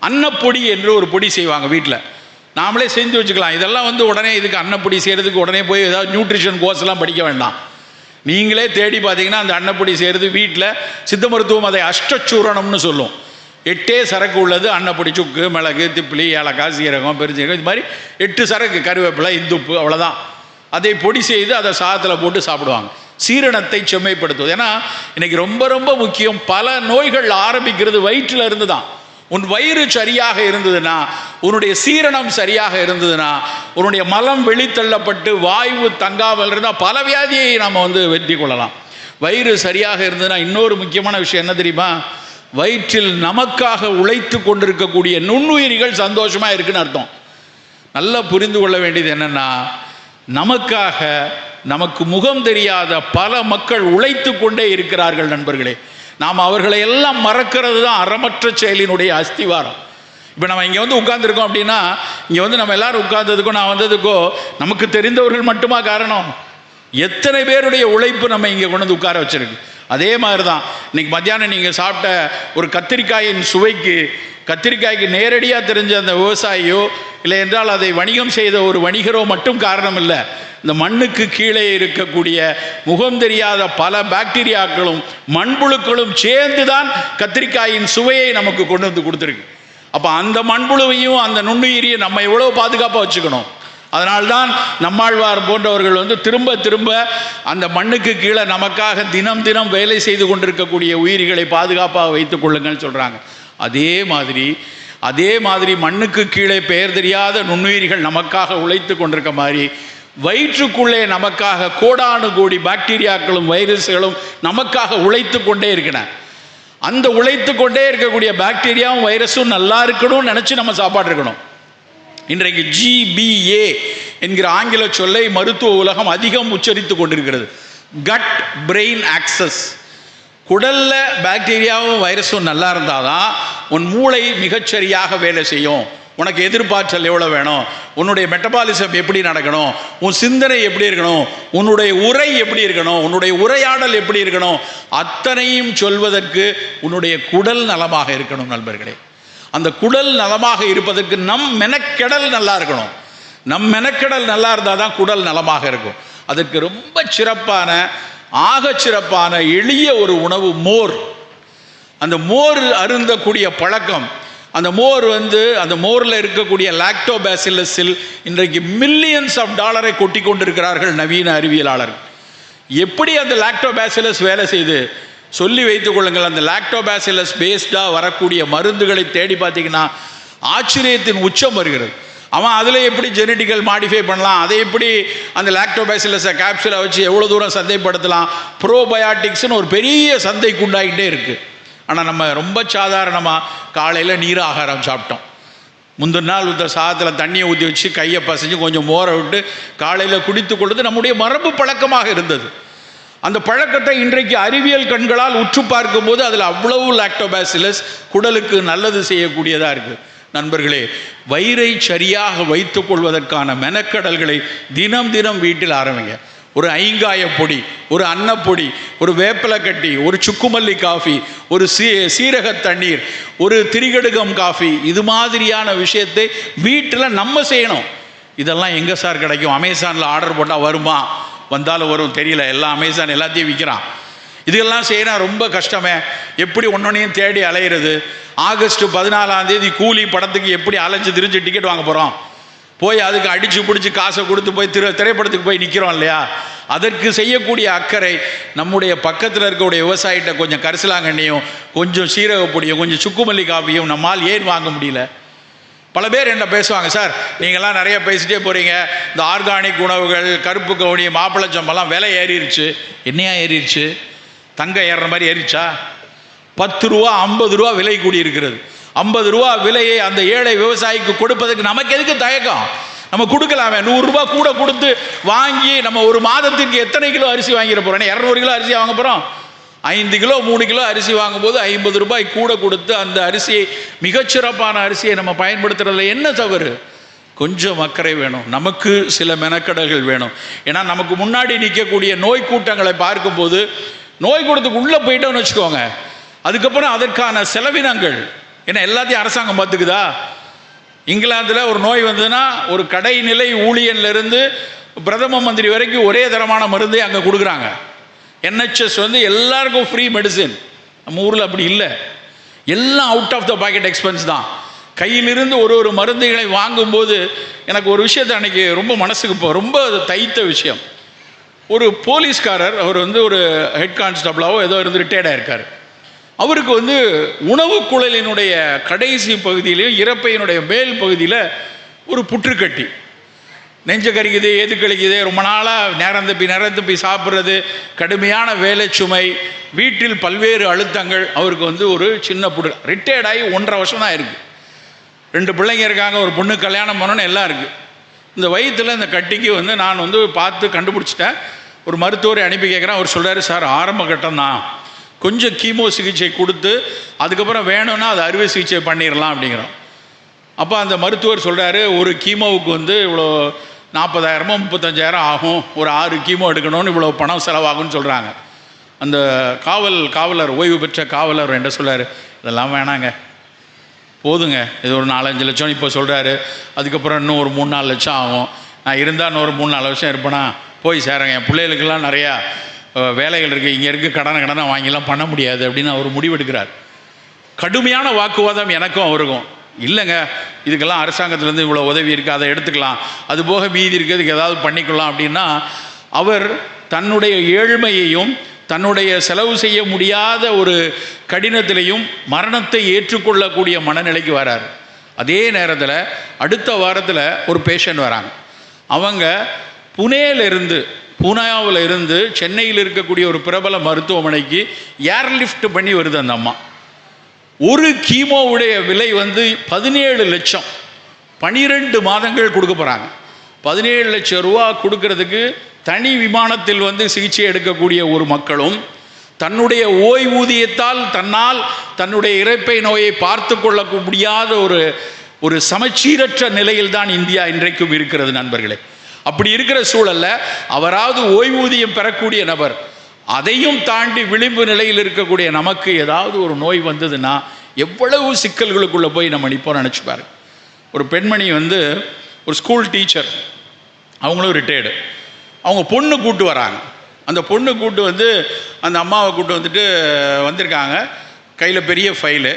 அன்னப்பொடி என்று ஒரு பொடி செய்வாங்க வீட்டில், நாமளே செஞ்சு வச்சுக்கலாம். இதெல்லாம் உடனே இதுக்கு அன்னப்பொடி செய்கிறதுக்கு உடனே போய் ஏதாவது நியூட்ரிஷன் கோர்ஸ்லாம் படிக்க வேண்டாம். நீங்களே தேடி பார்த்தீங்கன்னா அந்த அன்னப்பொடி செய்கிறது வீட்டில் சித்த மருத்துவம் அதை அஷ்டச்சூரணம்னு சொல்லும். 8 சரக்கு உள்ளது அன்னப்பொடி. சுக்கு, மிளகு, திப்பிலி, ஏலக்காய், சீரகம், பெருஞ்சீரகம், இது மாதிரி 8 சரக்கு, கருவேப்பிலை, இந்துப்பு, அவ்வளோதான். அதை பொடி செய்து அதை சாதத்தில் போட்டு சாப்பிடுவாங்க. சீரணத்தை செம்மைப்படுத்துவது. ஏன்னா இன்னைக்கு ரொம்ப ரொம்ப முக்கியம், பல நோய்கள் ஆரம்பிக்கிறது வயிற்றில் இருந்து தான். உன் வயிறு சரியாக இருந்ததுன்னா, உன்னுடைய சீரணம் சரியாக இருந்ததுன்னா, உன்னுடைய மலம் வெளித்தள்ளப்பட்டு வாயு தங்காமல் இருந்தால் பல வியாதியை நாம் வெற்றி கொள்ளலாம். வயிறு சரியாக இருந்ததுன்னா இன்னொரு முக்கியமான விஷயம் என்ன தெரியுமா? வயிற்றில் நமக்காக உழைத்து கொண்டிருக்கக்கூடிய நுண்ணுயிரிகள் சந்தோஷமா இருக்குன்னு அர்த்தம். நல்லா புரிந்து கொள்ள வேண்டியது என்னன்னா, நமக்காக நமக்கு முகம் தெரியாத பல மக்கள் உழைத்து கொண்டே இருக்கிறார்கள் நண்பர்களே. நாம் அவர்களை எல்லாம் மறக்கிறது தான் அறமற்ற செயலினுடைய அஸ்திவாரம். இப்போ நம்ம இங்கே உட்கார்ந்துருக்கோம் அப்படின்னா, இங்கே நம்ம எல்லாரும் உட்கார்ந்ததுக்கோ நான் வந்ததுக்கோ நமக்கு தெரிந்தவர்கள் மட்டுமா காரணம்? எத்தனை பேருடைய உழைப்பு நம்ம இங்கே கொண்டு உட்கார வச்சிருக்கு. அதே மாதிரி தான் இன்னைக்கு மத்தியானம் நீங்கள் சாப்பிட்ட ஒரு கத்திரிக்காயின் சுவைக்கு, கத்திரிக்காய்க்கு நேரடியாக தெரிஞ்ச அந்த விவசாயியோ இல்லை என்றால் அதை வணிகம் செய்த ஒரு வணிகரோ மட்டும் காரணம் இல்லை. இந்த மண்ணுக்கு கீழே இருக்கக்கூடிய முகம் தெரியாத பல பாக்டீரியாக்களும் மண்புழுக்களும் சேர்ந்து தான் கத்திரிக்காயின் சுவையை நமக்கு கொண்டு கொடுத்துருக்கு. அப்போ அந்த மண்புழுவையும் அந்த நுண்ணுயிரியை நம்ம எவ்வளோ பாதுகாப்பாக வச்சுக்கணும். அதனால்தான் நம்மாழ்வார் போன்றவர்கள் திரும்ப திரும்ப அந்த மண்ணுக்கு கீழே நமக்காக தினம் தினம் வேலை செய்து கொண்டிருக்கக்கூடிய உயிரிகளை பாதுகாப்பாக வைத்துக் கொள்ளுங்கள் சொல்கிறாங்க. அதே மாதிரி மண்ணுக்கு கீழே பெயர் தெரியாத நுண்ணுயிரிகள் நமக்காக உழைத்து கொண்டிருக்க மாதிரி வயிற்றுக்குள்ளே நமக்காக கோடானு கோடி பாக்டீரியாக்களும் வைரஸ்களும் நமக்காக உழைத்து கொண்டே இருக்கின்றன. அந்த உழைத்து கொண்டே இருக்கக்கூடிய பாக்டீரியாவும் வைரஸும் நல்லா இருக்கணும்னு நினச்சி நம்ம சாப்பாடு இருக்கணும். இன்றைக்கு GBA என்கிற ஆங்கில சொல்லை மருத்துவ உலகம் அதிகம் உச்சரித்து கொண்டிருக்கிறது. Gut brain axis. குடல்ல பாக்டீரியாவும் வைரஸும் நல்லா இருந்தாதான் உன் மூளை மிகச்சரியாக வேலை செய்யும். உனக்கு எதிர்பார்த்தல் எவ்வளோ வேணும், உன்னுடைய மெட்டபாலிசம் எப்படி நடக்கணும், உன் சிந்தனை எப்படி இருக்கணும், உன்னுடைய உரை எப்படி இருக்கணும், உன்னுடைய உரையாடல் எப்படி இருக்கணும், அத்தனையும் சொல்வதற்கு உன்னுடைய குடல் நலமாக இருக்கணும் நண்பர்களே. அந்த குடல் நலமாக இருப்பதற்கு நம் மெனக்கெடல் நல்லா இருக்கணும். நம் மெனக்கெடல் நல்லா இருந்தால் தான் குடல் நலமாக இருக்கும். அதற்கு ரொம்ப சிறப்பான, ஆக சிறப்பான எளிய ஒரு உணவு மோர். அந்த மோர் அருந்தக்கூடிய பழக்கம், அந்த மோர் அந்த மோரில் இருக்கக்கூடிய லாக்டோபாசிலஸில் இன்றைக்கு மில்லியன்ஸ் ஆஃப் டாலரை கொட்டி கொண்டிருக்கிறார்கள் நவீன அறிவியலாளர்கள். எப்படி அந்த லாக்டோபாசிலஸ் வேலை செய்து சொல்லி வைத்துக் கொள்ளுங்கள். அந்த லாக்டோபாசிலஸ் பேஸ்டாக வரக்கூடிய மருந்துகளை தேடி பார்த்தீங்கன்னா ஆச்சரியத்தின் உச்சம் வருகிறது. அவன் அதில் எப்படி ஜெனட்டிக்கல் மாடிஃபை பண்ணலாம், அதை எப்படி அந்த லாக்டோபாசிலஸை கேப்சூலை வச்சு எவ்வளோ தூரம் சந்தைப்படுத்தலாம், ப்ரோபயாட்டிக்ஸ்னு ஒரு பெரிய சந்தைக்கு உண்டாகிட்டே இருக்குது. ஆனால் நம்ம ரொம்ப சாதாரணமாக காலையில் நீர் ஆகாரம் சாப்பிட்டோம். முந்தின நாள் சாதத்தில் தண்ணியை ஊற்றி வச்சு கையை பசைஞ்சு கொஞ்சம் மோரை விட்டு காலையில் குடித்து கொள்வது நம்முடைய மரபு பழக்கமாக இருந்தது. அந்த பழக்கத்தை இன்றைக்கு அறிவியல் கண்களால் உற்று பார்க்கும்போது அதில் அவ்வளவு லாக்டோபாசிலஸ் குடலுக்கு நல்லது செய்யக்கூடியதாக இருக்குது. நண்பர்களே, வயிறை சரியாக வைத்துக் கொள்வதற்கான மெனக்கடல்களை தினம் தினம் வீட்டில் ஆரம்பிங்க. ஒரு ஐங்காய பொடி, ஒரு அன்னப்பொடி, ஒரு வேப்பிலை கட்டி, ஒரு சுக்குமல்லி காஃபி, ஒரு சீரக தண்ணீர், ஒரு திரிகடுகம் காஃபி, இது மாதிரியான விஷயத்தை வீட்டில் நம்ம செய்யணும். இதெல்லாம் எங்கே சார் கிடைக்கும்? அமேசானில் ஆர்டர் போட்டால் வருமா? வந்தாலும் வரும், தெரியல. எல்லாம் அமேசான் எல்லாத்தையும் விற்கிறான். இதெல்லாம் செய்யணும் ரொம்ப கஷ்டமே. எப்படி ஒன்னொன்னையும் தேடி அலையிறது? ஆகஸ்ட் 14 கூலி படத்துக்கு எப்படி அலைஞ்சு திரிஞ்சு டிக்கெட் வாங்க போகிறோம்? போய் அதுக்கு அடித்து பிடிச்சி காசை கொடுத்து போய் திரைப்படத்துக்கு போய் நிற்கிறோம் இல்லையா? அதற்கு செய்யக்கூடிய அக்கறை நம்முடைய பக்கத்தில் இருக்கக்கூடிய விவசாயிகிட்ட கொஞ்சம் கரிசலாங்கண்ணியும் கொஞ்சம் சீரகப்பொடியும் கொஞ்சம் சுக்குமல்லி காப்பியும் நம்மால் ஏன் வாங்க முடியல? பல பேர் என்ன பேசுவாங்க, சார் நீங்கள்லாம் நிறைய பேசிட்டே போகிறீங்க, இந்த ஆர்கானிக் உணவுகள், கருப்பு கவுனி, மாப்பிளச்சம்பெல்லாம் விலை ஏறிடுச்சு. என்னையா ஏறிடுச்சு? தங்கம் ஏறுற மாதிரி ஏறிச்சா? 10 ரூபா 50 ரூபா விலை கூடி இருக்கிறது. 50 ரூபா விலையை அந்த ஏழை விவசாயிக்கு கொடுப்பதற்கு நமக்கு எதுக்கு தயக்கம்? நம்ம கொடுக்கலாமே. 100 ரூபா கூட கொடுத்து வாங்கி நம்ம ஒரு மாதத்திற்கு எத்தனை கிலோ அரிசி வாங்கிட போகிறோம்? 200 கிலோ அரிசி வாங்க போகிறோம். 5 கிலோ 3 கிலோ அரிசி வாங்கும்போது 50 ரூபாய் கூட கொடுத்து அந்த அரிசியை, மிகச்சிறப்பான அரிசியை நம்ம பயன்படுத்துறதுல என்ன தவறு? கொஞ்சம் அக்கறை வேணும். நமக்கு சில மெனக்கடல்கள் வேணும். ஏன்னா நமக்கு முன்னாடி நிற்கக்கூடிய நோய் கூட்டங்களை பார்க்கும்போது, நோய் கூட்டத்துக்கு உள்ளே போயிட்டோம்னு வச்சுக்கோங்க, அதுக்கப்புறம் அதற்கான செலவினங்கள் ஏன்னா எல்லாத்தையும் அரசாங்கம் பார்த்துக்குதா? இங்கிலாந்தில் ஒரு நோய் வந்ததுன்னா ஒரு கடைநிலை ஊழியன்லேருந்து பிரதம மந்திரி வரைக்கும் ஒரே தரமான மருந்தை அங்கே கொடுக்குறாங்க. NHS வந்து எல்லாருக்கும் ஃப்ரீ மெடிசின். நம்ம ஊரில் அப்படி இல்லை. எல்லாம் out of the pocket expense தான். கையிலிருந்து ஒரு மருந்துகளை வாங்கும்போது எனக்கு ஒரு விஷயத்தை அன்றைக்கி ரொம்ப மனசுக்கு ரொம்ப தைத்த விஷயம். ஒரு போலீஸ்காரர், அவர் வந்து ஒரு ஹெட் கான்ஸ்டபிளாவோ ஏதோ இருந்து ரிட்டையர்டாக இருக்கார். அவருக்கு வந்து உணவு குழலினுடைய கடைசி பகுதியிலையும் இறப்பையினுடைய மேல் பகுதியில் ஒரு புற்றுக்கட்டி, நெஞ்ச கறிக்குது, எது கழிக்குது, ரொம்ப நாளாக நேரம் தப்பி சாப்பிட்றது, கடுமையான வேலை சுமை, வீட்டில் பல்வேறு அழுத்தங்கள். அவருக்கு வந்து ஒரு சின்ன புற்று. ரிட்டையர்டாகி 1.5 வருஷம் தான் இருக்குது. 2 பிள்ளைங்க இருக்காங்க, ஒரு பொண்ணு கல்யாணம் பண்ணணும்னு எல்லாம் இருக்குது. இந்த வயிற்றில் இந்த கட்டிக்கு வந்து நான் வந்து பார்த்து கண்டுபிடிச்சிட்டேன். ஒரு மருத்துவரை அனுப்பி கேட்குறேன். அவர் சொல்கிறாரு, சார் ஆரம்ப கட்டம் தான், கொஞ்சம் கீமோ சிகிச்சை கொடுத்து அதுக்கப்புறம் வேணும்னா அது அறுவை சிகிச்சை பண்ணிடலாம் அப்படிங்கிறோம். அப்போ அந்த மருத்துவர் சொல்கிறாரு, ஒரு கீமோவுக்கு வந்து இவ்வளோ 40,000 35,000 ஆகும், ஒரு 6 கீமோ எடுக்கணும்னு இவ்வளோ பணம் செலவாகும்னு சொல்கிறாங்க. அந்த காவலர், ஓய்வு பெற்ற காவலர் என்ன சொல்கிறார், இதெல்லாம் வேணாங்க, போதுங்க, இது ஒரு 4-5 லட்சம் இப்போ சொல்கிறாரு, அதுக்கப்புறம் இன்னும் ஒரு 3-4 லட்சம் ஆகும், நான் இருந்தால் இன்னும் ஒரு 3-4 வருஷம் இருப்பேனா, போய் சேரங்க, என் பிள்ளைகளுக்கெல்லாம் நிறையா வேலைகள் இருக்குது, இங்கே இருக்குது, கடனை வாங்கிலாம் பண்ண முடியாது அப்படின்னு அவர் முடிவெடுக்கிறார். கடுமையான வாக்குவாதம் எனக்கும் அவருக்கும். இல்லைங்க, இதுக்கெல்லாம் அரசாங்கத்திலேருந்து இவ்வளோ உதவி இருக்குது, அதை எடுத்துக்கலாம், அது போக மீதி இருக்குது, இதுக்கு ஏதாவது பண்ணிக்கலாம் அப்படின்னா அவர் தன்னுடைய ஏழ்மையையும் தன்னுடைய செலவு செய்ய முடியாத ஒரு கடினத்திலையும் மரணத்தை ஏற்றுக்கொள்ளக்கூடிய மனநிலைக்கு வரார். அதே நேரத்தில் அடுத்த வாரத்தில் ஒரு பேஷண்ட் வராங்க. அவங்க பூனாவில் இருந்து சென்னையில் இருக்கக்கூடிய ஒரு பிரபல மருத்துவமனைக்கு ஏர்லிஃப்ட் பண்ணி வருது அந்த அம்மா. ஒரு கீமோவுடைய விலை வந்து 17 லட்சம். 12 மாதங்கள் கொடுக்க போகிறாங்க. 17 லட்சம் ரூபா கொடுக்கறதுக்கு தனி விமானத்தில் வந்து சிகிச்சை எடுக்கக்கூடிய ஒரு மக்களும் தன்னுடைய ஓய்வூதியத்தால் தன்னுடைய இரைப்பை நோயை பார்த்து கொள்ள முடியாத ஒரு சமச்சீரற்ற நிலையில் தான் இந்தியா இன்றைக்கும் இருக்கிறது நண்பர்களே. அப்படி இருக்கிற சூழல்ல அவராவது ஓய்வூதியம் பெறக்கூடிய நபர், அதையும் தாண்டி விளிம்பு நிலையில் இருக்கக்கூடிய நமக்கு ஏதாவது ஒரு நோய் வந்ததுன்னா எவ்வளவு சிக்கல்களுக்குள்ளே போய் நம்ம நிற்போம் நினச்சி பாருங்க. ஒரு பெண்மணி வந்து ஒரு ஸ்கூல் டீச்சர், அவங்களும் ரிட்டையர்டு. அவங்க பொண்ணு கூட்டு வராங்க. அந்த பொண்ணு கூட்டு வந்து அந்த அம்மாவை கூட்டு வந்துட்டு வந்திருக்காங்க. கையில் பெரிய ஃபைலு.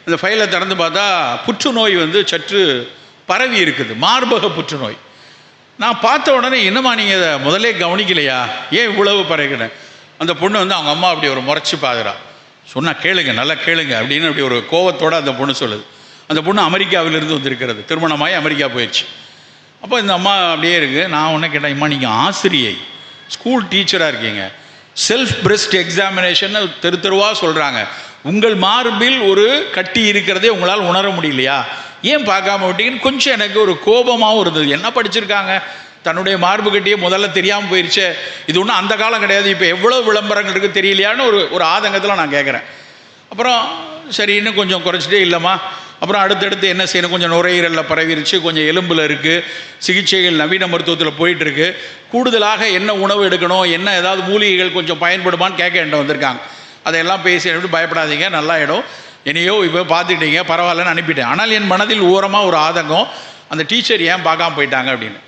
அந்த ஃபைலை திறந்து பார்த்தா புற்றுநோய் வந்து சற்று பரவி இருக்குது, மார்பக புற்றுநோய். நான் பார்த்த உடனே, என்னம்மா நீங்கள் இதை முதலே கவனிக்கலையா, ஏன் இவ்வளவு பரவிக்கிறேன்? அந்த பொண்ணு வந்து அவங்க அம்மா அப்படி ஒரு முறைச்சி பார்க்குறா. சொன்னால் கேளுங்க, நல்லா கேளுங்க அப்படின்னு அப்படி ஒரு கோவத்தோடு அந்த பொண்ணு சொல்லுது. அந்த பொண்ணு அமெரிக்காவிலிருந்து வந்திருக்கிறது, திருமணமாகி அமெரிக்கா போயிடுச்சு. அப்போ இந்த அம்மா அப்படியே இருக்குது. நான் ஒன்று கேட்டேன், அம்மா நீங்கள் ஆசிரியை, ஸ்கூல் டீச்சராக இருக்கீங்க, செல்ஃப் பிரெஸ்ட் எக்ஸாமினேஷன் தெருவாக சொல்கிறாங்க, உங்கள் மார்பில் ஒரு கட்டி இருக்கிறதே உங்களால் உணர முடியலையா, ஏன் பார்க்காம விட்டீங்கன்னு கொஞ்சம் எனக்கு ஒரு கோபமாகவும் இருந்தது. என்ன படிச்சிருக்காங்க, தன்னுடைய மார்பு கட்டியே முதல்ல தெரியாமல் போயிடுச்சு, இது ஒன்றும் அந்த காலம் கிடையாது, இப்போ எவ்வளோ விளம்பரங்கள் இருக்குது தெரியலையான்னு ஒரு ஆதங்கத்தில் நான் கேட்குறேன். அப்புறம் சரி இன்னும் கொஞ்சம் குறைச்சிட்டே, இல்லைம்மா அப்புறம் அடுத்தடுத்து என்ன செய்யணும், கொஞ்சம் நுரையீரலில் பரவிருச்சு, கொஞ்சம் எலும்பில் இருக்குது, சிகிச்சைகள் நவீன மருத்துவத்தில் போயிட்டுருக்கு, கூடுதலாக என்ன உணவு எடுக்கணும், என்ன ஏதாவது மூலிகைகள் கொஞ்சம் பயன்படுமான்னு கேட்க என்கிட்ட வந்திருக்காங்க. அதையெல்லாம் பேசி பயப்படாதீங்க, நல்லா இடம், என்னையோ இப்போ பார்த்துக்கிட்டீங்க, பரவாயில்லன்னு அனுப்பிட்டேன். ஆனால் என் மனதில் ஓரமாக ஒரு ஆதங்கம், அந்த டீச்சர் ஏன் பார்க்காம போயிட்டாங்க அப்படின்னு.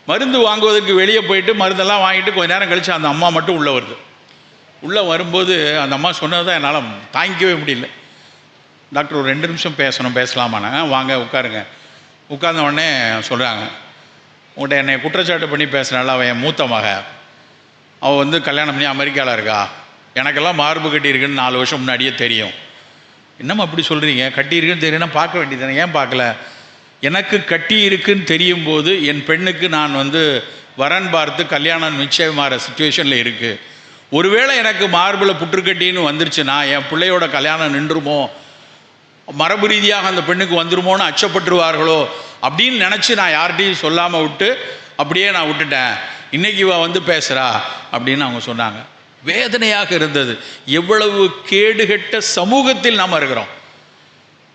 மருந்து வாங்குவதற்கு வெளியே போயிட்டு மருந்தெல்லாம் வாங்கிட்டு கொஞ்ச நேரம் கழித்து அந்த அம்மா மட்டும் உள்ளே வருது. உள்ளே வரும்போது அந்த அம்மா சொன்னது தான் என்னால் தாங்கிக்கவே முடியல. டாக்டர் ஒரு 2 நிமிஷம் பேசலாமாண்ணா, வாங்க உட்காருங்க. உட்கார்ந்த உடனே சொல்கிறாங்க, உங்கள்கிட்ட என்னை குற்றச்சாட்டு பண்ணி பேசுனால அவன் என் மூத்த மக, அவள் வந்து கல்யாணம் பண்ணி அமெரிக்காவில் இருக்கா, எனக்கெல்லாம் மார்பு கட்டி இருக்குன்னு 4 வருஷம் முன்னாடியே தெரியும். என்னம்மா அப்படி சொல்கிறீங்க, கட்டி இருக்குன்னு தெரியும்னா பார்க்க வேண்டியதானே, ஏன் பார்க்கல? எனக்கு கட்டி இருக்குன்னு தெரியும் போது என் பெண்ணுக்கு நான் வந்து வரன் பார்த்து கல்யாணம் நிச்சயமாகிற சுச்சுவேஷனில் இருக்குது. ஒருவேளை எனக்கு மார்பில் புற்றுக்கட்டின்னு வந்துருச்சுன்னா என் பிள்ளையோட கல்யாணம் நின்றுமோ, மரபு ரீதியாக அந்த பெண்ணுக்கு வந்துருமோன்னு அச்சப்பட்டுருவார்களோ அப்படின்னு நினச்சி நான் யார்கிட்டையும் சொல்லாமல் விட்டு அப்படியே நான் விட்டுட்டேன். இன்றைக்கி இவ வந்து பேசுகிறா அப்படின்னு அவங்க சொன்னாங்க. வேதனையாக இருந்தது. எவ்வளவு கேடுகட்ட சமூகத்தில் நாம் இருக்கிறோம்.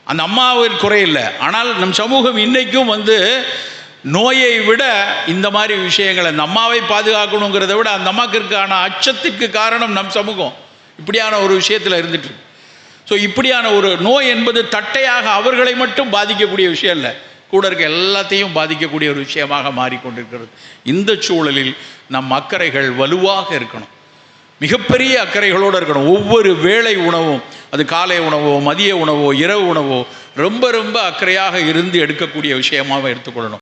அந்த அம்மாவின் குறையில்லை, ஆனால் நம் சமூகம் இன்றைக்கும் வந்து நோயை விட இந்த மாதிரி விஷயங்களை, அந்த அம்மாவை பாதுகாக்கணுங்கிறத விட அந்த அம்மாவுக்கு இருக்கான அச்சத்துக்கு காரணம் நம் சமூகம் இப்படியான ஒரு விஷயத்தில் இருந்துட்டு. ஸோ இப்படியான ஒரு நோய் என்பது தட்டையாக அவர்களை மட்டும் பாதிக்கக்கூடிய விஷயம் இல்லை, கூட இருக்க எல்லாத்தையும் பாதிக்கக்கூடிய ஒரு விஷயமாக மாறிக்கொண்டிருக்கிறது. இந்த சூழலில் நம் அக்கறைகள் வலுவாக இருக்கணும், மிகப்பெரிய அக்கறைகளோடு இருக்கணும். ஒவ்வொரு வேளை உணவும், அது காலை உணவோ மதிய உணவோ இரவு உணவோ ரொம்ப ரொம்ப அக்கறையாக இருந்து எடுக்கக்கூடிய விஷயமாக எடுத்துக்கொள்ளணும்.